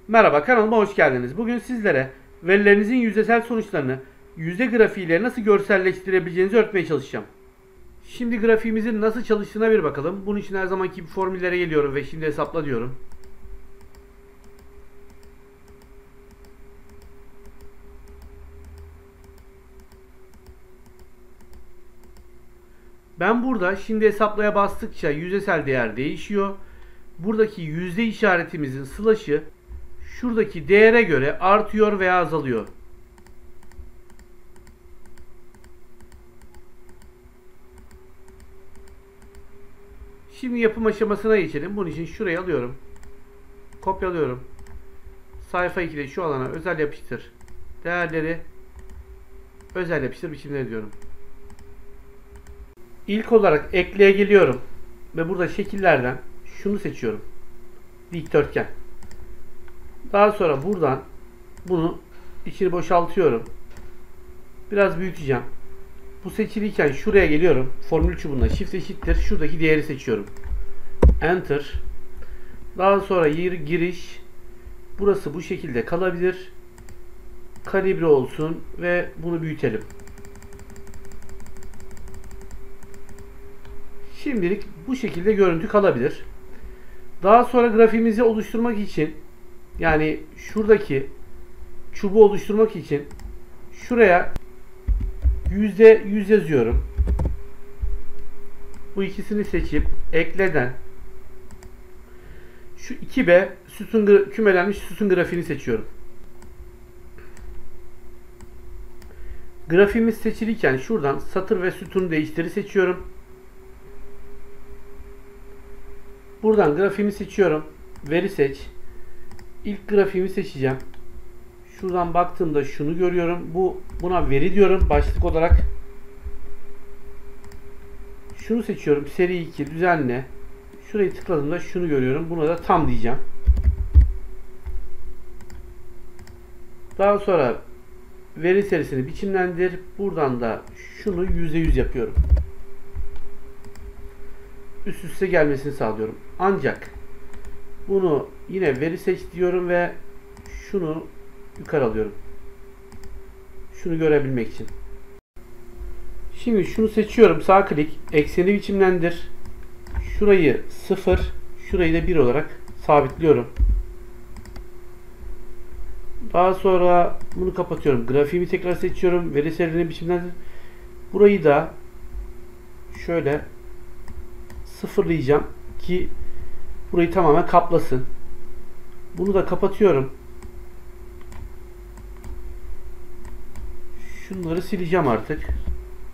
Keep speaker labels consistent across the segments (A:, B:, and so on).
A: Merhaba, kanalıma hoş geldiniz. Bugün sizlere verilerinizin yüzdesel sonuçlarını yüzde grafiğiyle nasıl görselleştirebileceğinizi öğretmeye çalışacağım. Şimdi grafiğimizin nasıl çalıştığına bir bakalım. Bunun için her zamanki gibi formüllere geliyorum ve şimdi hesapla diyorum. Ben burada şimdi hesaplaya bastıkça yüzdesel değer değişiyor. Buradaki yüzde işaretimizin slash'ı şuradaki değere göre artıyor veya azalıyor. Şimdi yapım aşamasına geçelim. Bunun için şurayı alıyorum. Kopyalıyorum. Sayfa 2'de şu alana özel yapıştır. Değerleri özel yapıştır biçimleri diyorum. İlk olarak ekleye geliyorum. Ve burada şekillerden şunu seçiyorum. Dikdörtgen. Daha sonra buradan bunu içini boşaltıyorum. Biraz büyüteceğim. Bu seçiliyken şuraya geliyorum. Formül çubuğuna shift eşittir. Şuradaki değeri seçiyorum. Enter. Daha sonra giriş. Burası bu şekilde kalabilir. Kalibre olsun ve bunu büyütelim. Şimdilik bu şekilde görüntü kalabilir. Daha sonra grafiğimizi oluşturmak için, yani şuradaki çubuğu oluşturmak için şuraya %100 yazıyorum. Bu ikisini seçip ekleden şu 2B kümelenmiş sütun grafiğini seçiyorum. Grafiğimiz seçiliyken şuradan satır ve sütun değiştiri seçiyorum. Buradan grafiğimi seçiyorum. Veri seç. İlk grafiğimi seçeceğim. Şuradan baktığımda şunu görüyorum. Buna veri diyorum başlık olarak. Şunu seçiyorum. Seri 2 düzenle. Şurayı tıkladığımda şunu görüyorum. Buna da tam diyeceğim. Daha sonra veri serisini biçimlendir. Buradan da şunu %100 yapıyorum. Üst üste gelmesini sağlıyorum. Ancak bunu yine veri seç diyorum ve şunu yukarı alıyorum. Şunu görebilmek için. Şimdi şunu seçiyorum. Sağ klik. Ekseni biçimlendir. Şurayı 0. Şurayı da 1 olarak sabitliyorum. Daha sonra bunu kapatıyorum. Grafiğimi tekrar seçiyorum. Veri serisini biçimlendir. Burayı da şöyle sıfırlayacağım ki burayı tamamen kaplasın. Bunu da kapatıyorum. Şunları sileceğim artık.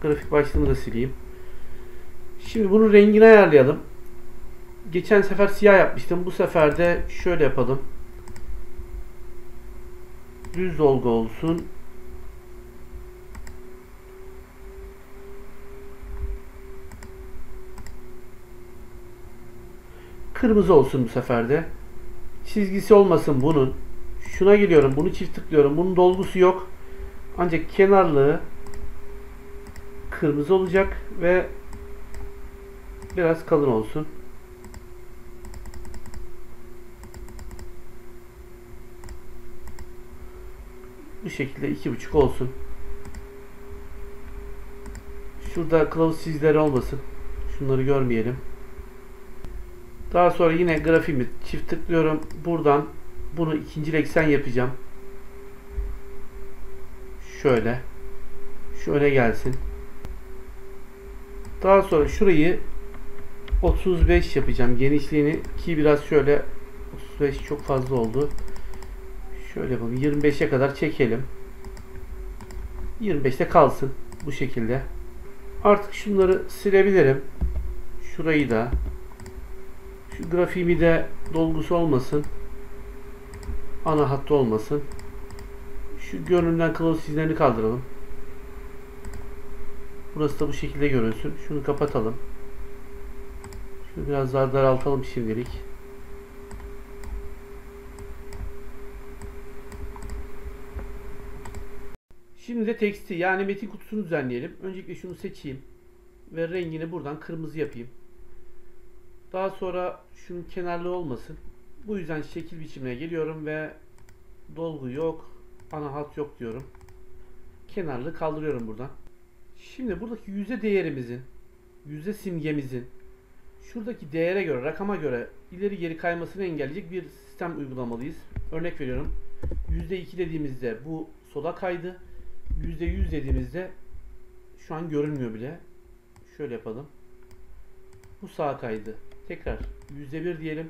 A: Grafik başlığını da sileyim. Şimdi bunun rengini ayarlayalım. Geçen sefer siyah yapmıştım. Bu sefer de şöyle yapalım. Düz dolgu olsun. Kırmızı olsun bu sefer de. Çizgisi olmasın bunun. Şuna geliyorum. Bunu çift tıklıyorum. Bunun dolgusu yok. Ancak kenarlığı kırmızı olacak ve biraz kalın olsun. Bu şekilde 2,5 olsun. Şurada kılavuz çizgileri olmasın. Şunları görmeyelim. Daha sonra yine grafiğimi çift tıklıyorum. Buradan bunu ikinci eksen yapacağım. Şöyle. Şu öne gelsin. Daha sonra şurayı 35 yapacağım. Genişliğini ki biraz şöyle 35 çok fazla oldu. Şöyle yapalım. 25'e kadar çekelim. 25'te kalsın. Bu şekilde. Artık şunları silebilirim. Şurayı da. Şu grafiğimi de dolgusu olmasın. Ana hattı olmasın. Şu görünümden kılavuz çizgilerini kaldıralım. Burası da bu şekilde görünsün. Şunu kapatalım. Şunu biraz daha daraltalım şimdilik. Şimdi de teksti yani metin kutusunu düzenleyelim. Öncelikle şunu seçeyim ve rengini buradan kırmızı yapayım. Daha sonra şunun kenarlı olmasın. Bu yüzden şekil biçimine geliyorum ve dolgu yok, ana hat yok diyorum. Kenarlı kaldırıyorum buradan. Şimdi buradaki yüzde değerimizin, yüzde simgemizin şuradaki değere göre, rakama göre ileri geri kaymasını engelleyecek bir sistem uygulamalıyız. Örnek veriyorum. %2 dediğimizde bu sola kaydı. %100 dediğimizde şu an görünmüyor bile. Şöyle yapalım. Bu sağa kaydı. Tekrar %1 diyelim.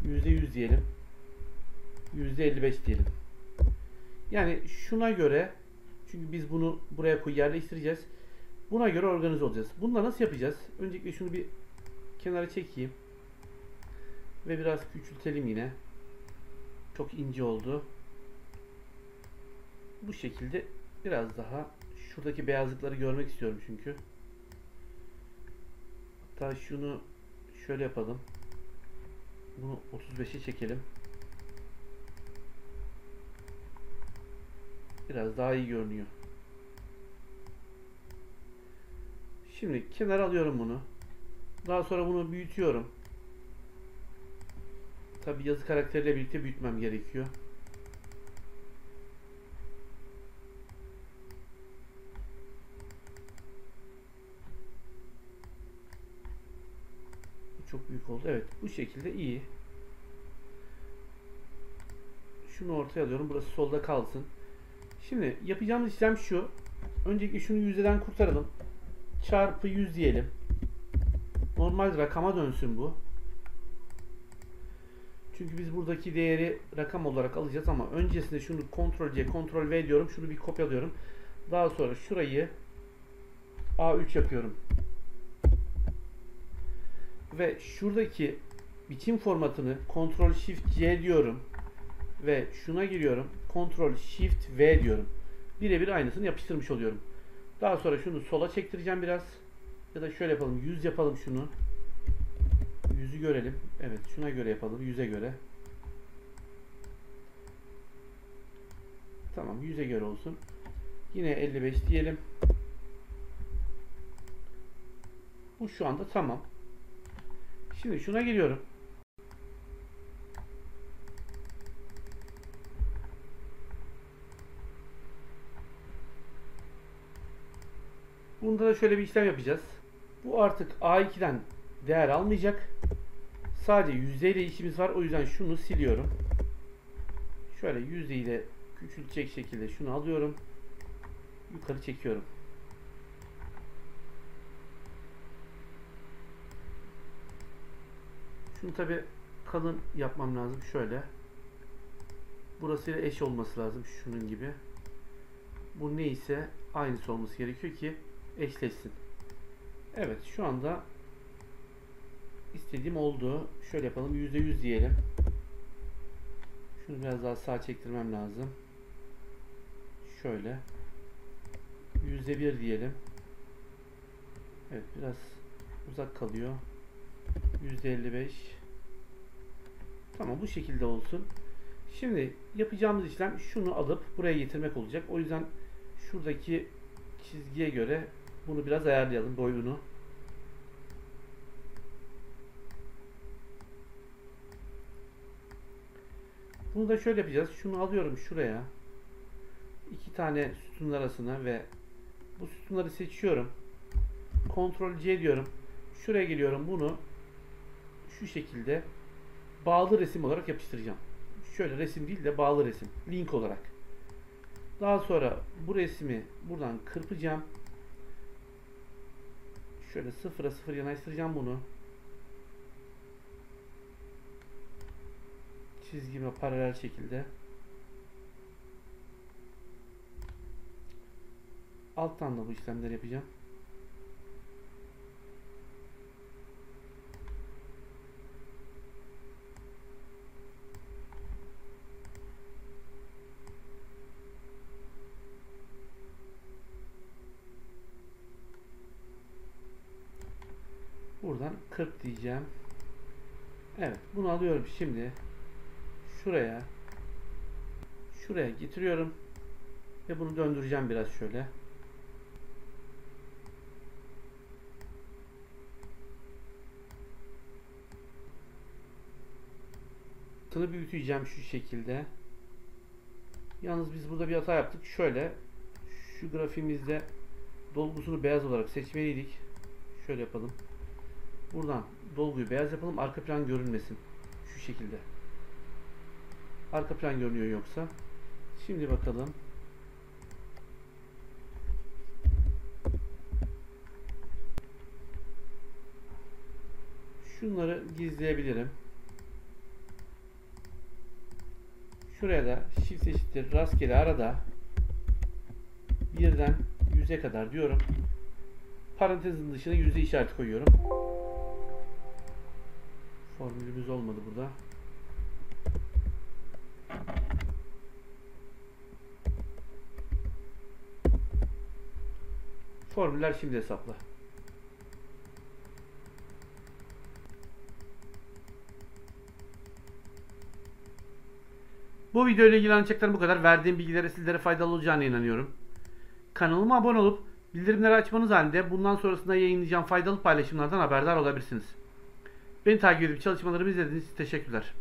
A: %100 diyelim. %55 diyelim. Yani şuna göre, çünkü biz bunu buraya yerleştireceğiz. Buna göre organize olacağız. Bunu da nasıl yapacağız? Öncelikle şunu bir kenara çekeyim. Ve biraz küçültelim yine. Çok ince oldu. Bu şekilde biraz daha şuradaki beyazlıkları görmek istiyorum çünkü. Hatta şunu şöyle yapalım. Bunu 35'e çekelim. Biraz daha iyi görünüyor. Şimdi kenara alıyorum bunu. Daha sonra bunu büyütüyorum. Tabi yazı karakteriyle birlikte büyütmem gerekiyor. Bu çok büyük oldu. Evet, bu şekilde iyi. Şunu ortaya alıyorum. Burası solda kalsın. Şimdi yapacağımız işlem şu. Öncelikle şunu yüzdeden kurtaralım. Çarpı 100 diyelim. Normal rakama dönsün bu. Çünkü biz buradaki değeri rakam olarak alacağız ama öncesinde şunu Ctrl C, Ctrl V diyorum. Şunu bir kopyalıyorum. Daha sonra şurayı A3 yapıyorum. Ve şuradaki biçim formatını Ctrl Shift C diyorum. Ve şuna giriyorum. Ctrl Shift V diyorum. Birebir aynısını yapıştırmış oluyorum. Daha sonra şunu sola çektireceğim biraz. Ya da şöyle yapalım. 100 yapalım şunu. 100'ü görelim. Evet, şuna göre yapalım. 100'e göre. Tamam, 100'e göre olsun. Yine 55 diyelim. Bu şu anda tamam. Şimdi şuna geliyorum. Bunda da şöyle bir işlem yapacağız. Bu artık A2'den değer almayacak. Sadece yüzdeyle işimiz var. O yüzden şunu siliyorum. Şöyle yüzdeyi de küçültecek şekilde şunu alıyorum. Yukarı çekiyorum. Şunu tabi kalın yapmam lazım. Şöyle. Burasıyla eş olması lazım. Şunun gibi. Bu neyse aynısı olması gerekiyor ki eşleşsin. Evet, şu anda istediğim oldu. Şöyle yapalım. %100 diyelim. Şunu biraz daha sağa çektirmem lazım. Şöyle. %1 diyelim. Evet, biraz uzak kalıyor. %55. Tamam, bu şekilde olsun. Şimdi yapacağımız işlem şunu alıp buraya getirmek olacak. O yüzden şuradaki çizgiye göre bunu biraz ayarlayalım, boyunu. Bunu da şöyle yapacağız. Şunu alıyorum şuraya. İki tane sütunun arasına ve bu sütunları seçiyorum. Ctrl C diyorum. Şuraya geliyorum. Bunu şu şekilde bağlı resim olarak yapıştıracağım. Şöyle resim değil de bağlı resim. Link olarak. Daha sonra bu resmi buradan kırpacağım. Şöyle 0'a 0 yanaştıracağım bunu. Çizgime paralel şekilde. Alttan da bu işlemleri yapacağım. Buradan 40 diyeceğim. Evet, bunu alıyorum şimdi. Şuraya getiriyorum. Ve bunu döndüreceğim biraz şöyle. Altını büyüteceğim şu şekilde. Yalnız biz burada bir hata yaptık. Şöyle şu grafiğimizde dolgusunu beyaz olarak seçmeliydik. Şöyle yapalım. Buradan dolguyu beyaz yapalım. Arka plan görünmesin. Şu şekilde. Arka plan görünüyor yoksa. Şimdi bakalım. Şunları gizleyebilirim. Şuraya da shift eşittir rastgele arada 1'den 100'e kadar diyorum. Parantezin dışına yüzde işareti koyuyorum. Formülümüz olmadı burada. Formüller şimdi hesapla. Bu video ile ilgili anlatacaklarım bu kadar. Verdiğim bilgilere sizlere faydalı olacağına inanıyorum. Kanalıma abone olup bildirimleri açmanız halinde bundan sonrasında yayınlayacağım faydalı paylaşımlardan haberdar olabilirsiniz. Beni takip edip çalışmalarımı izlediğiniz için teşekkürler.